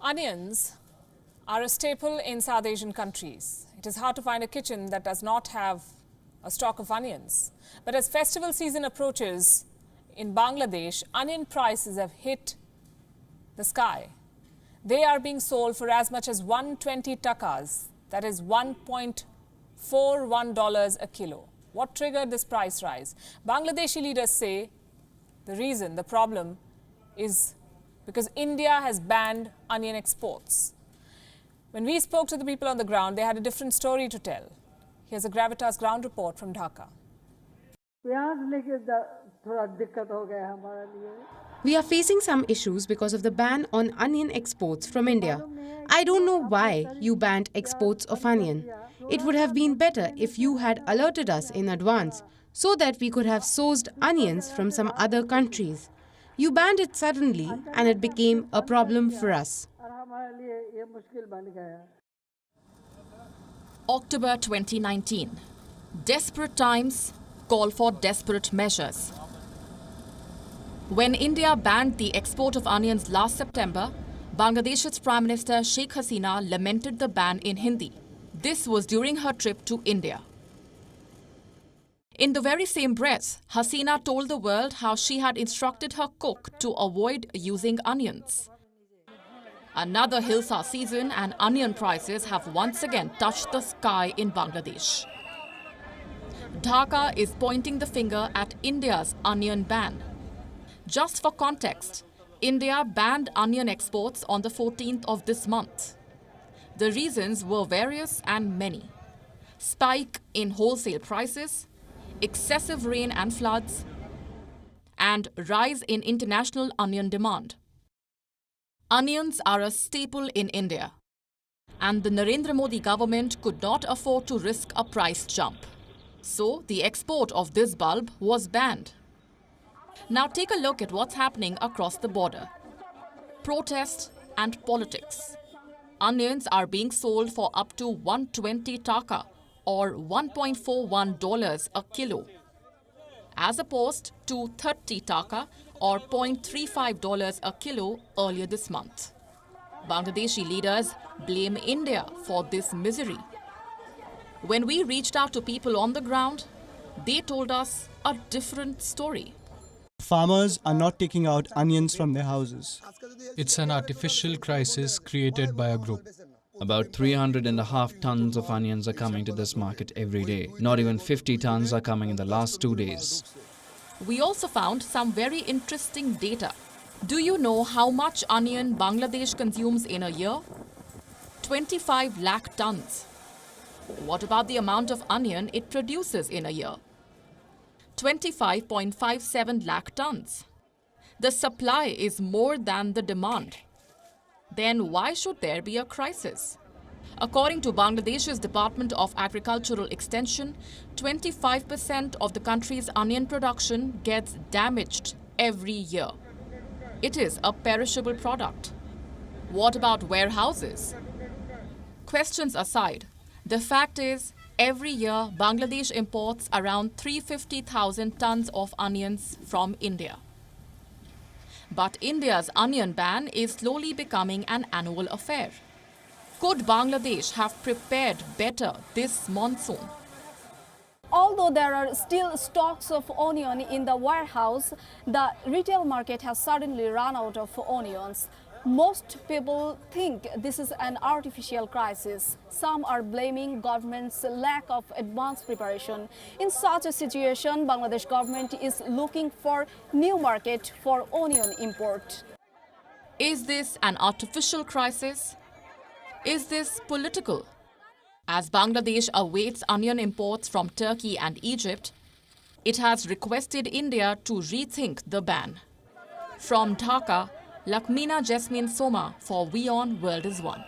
Onions are a staple in South Asian countries. It is hard to find a kitchen that does not have a stock of onions. But as festival season approaches in Bangladesh, onion prices have hit the sky. They are being sold for as much as 120 takas, that is $1.41 a kilo. What triggered this price rise? Bangladeshi leaders say the problem is because India has banned onion exports. When we spoke to the people on the ground, they had a different story to tell. Here's a Gravitas ground report from Dhaka. We are facing some issues because of the ban on onion exports from India. I don't know why you banned exports of onion. It would have been better if you had alerted us in advance so that we could have sourced onions from some other countries. You banned it suddenly and it became a problem for us. October 2019. Desperate times call for desperate measures. When India banned the export of onions last September, Bangladesh's Prime Minister Sheikh Hasina lamented the ban in Hindi. This was during her trip to India. In the very same breath, Hasina told the world how she had instructed her cook to avoid using onions. Another Hilsa season and onion prices have once again touched the sky in Bangladesh. Dhaka is pointing the finger at India's onion ban. Just for context, India banned onion exports on the 14th of this month. The reasons were various and many. Spike in wholesale prices, excessive rain and floods, and rise in international onion demand. Onions are a staple in India, and the Narendra Modi government could not afford to risk a price jump. So the export of this bulb was banned. Now take a look at what's happening across the border. Protest and politics. Onions are being sold for up to 120 taka or $1.41 a kilo, as opposed to 30 taka or $0.35 a kilo earlier this month. Bangladeshi leaders blame India for this misery. When we reached out to people on the ground, they told us a different story. Farmers are not taking out onions from their houses. It's an artificial crisis created by a group. About 300.5 tons of onions are coming to this market every day. Not even 50 tons are coming in the last 2 days. We also found some very interesting data. Do you know how much onion Bangladesh consumes in a year? 25 lakh tons. What about the amount of onion it produces in a year? 25.57 lakh tons. The supply is more than the demand. Then why should there be a crisis? According to Bangladesh's Department of Agricultural Extension, 25% of the country's onion production gets damaged every year. It is a perishable product. What about warehouses? Questions aside, the fact is, every year Bangladesh imports around 350,000 tons of onions from India. But India's onion ban is slowly becoming an annual affair. Could Bangladesh have prepared better this monsoon? Although there are still stocks of onion in the warehouse, the retail market has suddenly run out of onions. Most people think this is an artificial crisis. Some are blaming government's lack of advanced preparation. In such a situation, Bangladesh government is looking for new market for onion import. Is this an artificial crisis? Is this political? As Bangladesh awaits onion imports from Turkey and Egypt, it has requested India to rethink the ban. From Dhaka, Lakmina Jasmine Soma for WION World is One.